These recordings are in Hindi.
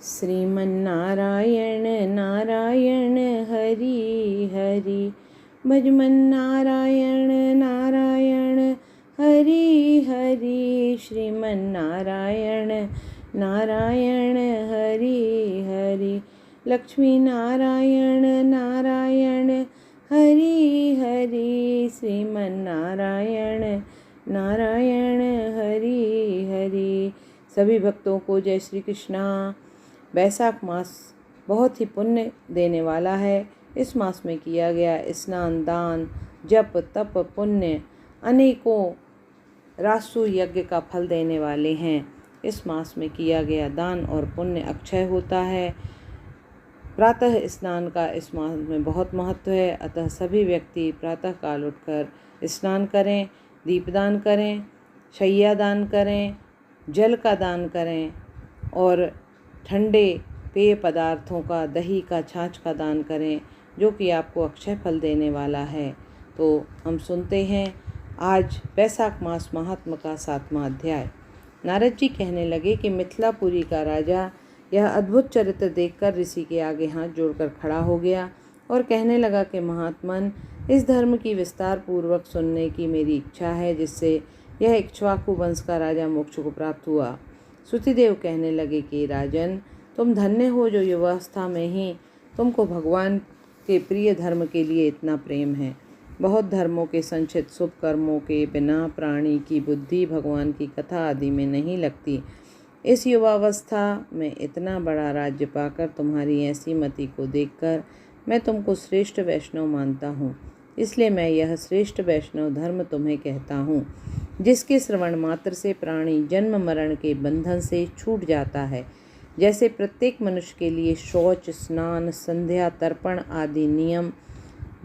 श्रीमन्नारायण नारायण हरि हरि, भजमन नारायण नारायण हरि हरि। श्रीमन्नारायण नारायण हरि हरि, लक्ष्मी नारायण नारायण हरि हरि। श्रीमन्नारायण नारायण हरि हरि। सभी भक्तों को जय श्री कृष्णा। वैशाख मास बहुत ही पुण्य देने वाला है। इस मास में किया गया स्नान, दान, जप, तप, पुण्य अनेकों रासु यज्ञ का फल देने वाले हैं। इस मास में किया गया दान और पुण्य अक्षय होता है। प्रातः स्नान का इस मास में बहुत महत्व है, अतः सभी व्यक्ति प्रातः काल उठकर स्नान करें, दीपदान करें, शैया दान करें, जल का दान करें और ठंडे पेय पदार्थों का, दही का, छाछ का दान करें, जो कि आपको अक्षय फल देने वाला है। तो हम सुनते हैं आज वैशाख मास महात्म का 7वां अध्याय। नारद जी कहने लगे कि मिथिलापुरी का राजा यह अद्भुत चरित्र देखकर ऋषि के आगे हाथ जोड़कर खड़ा हो गया और कहने लगा कि महात्मन, इस धर्म की विस्तार पूर्वक सुनने की मेरी इच्छा है, जिससे यह इक्ष्वाकु वंश का राजा मोक्ष को प्राप्त हुआ। सुतिदेव कहने लगे कि राजन, तुम धन्य हो जो युवावस्था में ही तुमको भगवान के प्रिय धर्म के लिए इतना प्रेम है। बहुत धर्मों के संचित शुभ कर्मों के बिना प्राणी की बुद्धि भगवान की कथा आदि में नहीं लगती। इस युवावस्था में इतना बड़ा राज्य पाकर तुम्हारी ऐसी मति को देखकर मैं तुमको श्रेष्ठ वैष्णव मानता हूँ। इसलिए मैं यह श्रेष्ठ वैष्णव धर्म तुम्हें कहता हूँ, जिसके श्रवण मात्र से प्राणी जन्म मरण के बंधन से छूट जाता है। जैसे प्रत्येक मनुष्य के लिए शौच, स्नान, संध्या, तर्पण आदि नियम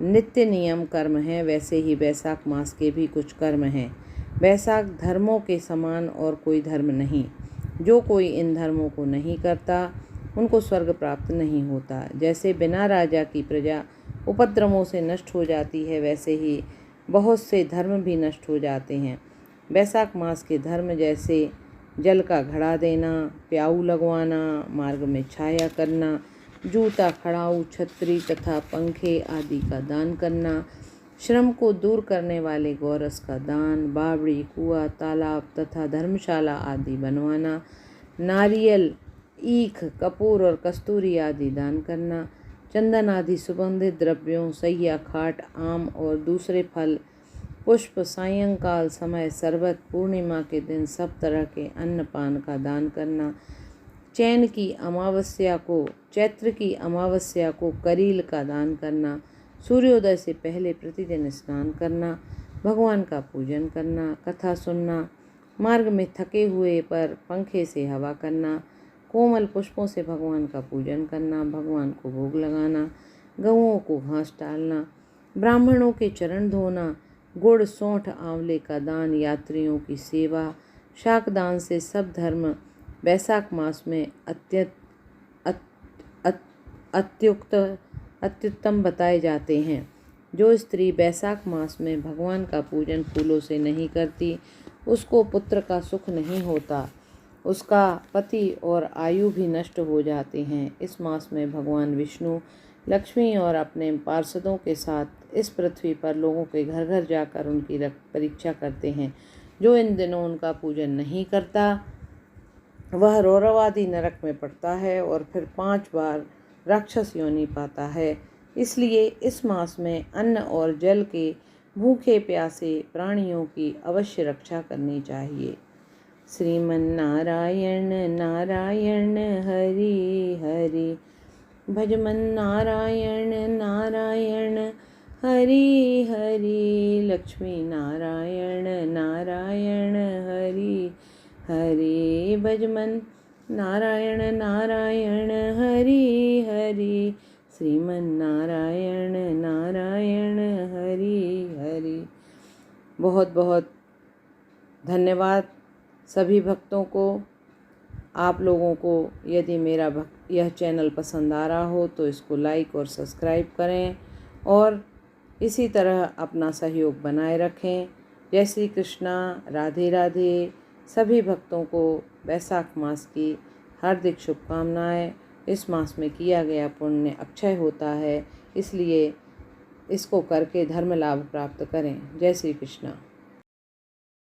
नित्य नियम कर्म हैं, वैसे ही वैशाख मास के भी कुछ कर्म हैं। वैशाख धर्मों के समान और कोई धर्म नहीं। जो कोई इन धर्मों को नहीं करता उनको स्वर्ग प्राप्त नहीं होता। जैसे बिना राजा की प्रजा उपद्रवों से नष्ट हो जाती है, वैसे ही बहुत से धर्म भी नष्ट हो जाते हैं। वैशाख मास के धर्म जैसे जल का घड़ा देना, प्याऊ लगवाना, मार्ग में छाया करना, जूता, खड़ाऊ, छतरी तथा पंखे आदि का दान करना, श्रम को दूर करने वाले गौरस का दान, बावड़ी, कुआं, तालाब तथा धर्मशाला आदि बनवाना, नारियल, ईख, कपूर और कस्तूरी आदि दान करना, चंदन आदि सुगंधित द्रव्यों, सैया, खाट, आम और दूसरे फल, पुष्प, सायंकाल समय शरबत, पूर्णिमा के दिन सब तरह के अन्न पान का दान करना, चैत्र की अमावस्या को करील का दान करना, सूर्योदय से पहले प्रतिदिन स्नान करना, भगवान का पूजन करना, कथा सुनना, मार्ग में थके हुए पर पंखे से हवा करना, कोमल पुष्पों से भगवान का पूजन करना, भगवान को भोग लगाना, गऊओं को घास डालना, ब्राह्मणों के चरण धोना, गुड़, सौंठ, आंवले का दान, यात्रियों की सेवा, शाक दान से सब धर्म वैशाख मास में अत्युत्तम बताए जाते हैं। जो स्त्री वैशाख मास में भगवान का पूजन फूलों से नहीं करती, उसको पुत्र का सुख नहीं होता, उसका पति और आयु भी नष्ट हो जाते हैं। इस मास में भगवान विष्णु, लक्ष्मी और अपने पार्षदों के साथ इस पृथ्वी पर लोगों के घर घर जाकर उनकी परीक्षा करते हैं। जो इन दिनों उनका पूजन नहीं करता वह रौरवादी नरक में पड़ता है और फिर 5 बार राक्षस योनि पाता है। इसलिए इस मास में अन्न और जल के भूखे प्यासे प्राणियों की अवश्य रक्षा करनी चाहिए। श्रीमन्नारायण नारायण हरि हरि, भजमन नारायण नारायण हरि हरि, लक्ष्मी नारायण नारायण हरि हरि, भजमन नारायण नारायण हरि हरि, श्रीमन्नारायण नारायण हरि हरि। बहुत बहुत धन्यवाद सभी भक्तों को। आप लोगों को यदि मेरा यह चैनल पसंद आ रहा हो तो इसको लाइक और सब्सक्राइब करें और इसी तरह अपना सहयोग बनाए रखें। जय श्री कृष्णा, राधे राधे। सभी भक्तों को वैशाख मास की हार्दिक शुभकामनाएं। इस मास में किया गया पुण्य अक्षय होता है, इसलिए इसको करके धर्म लाभ प्राप्त करें। जय श्री कृष्ण।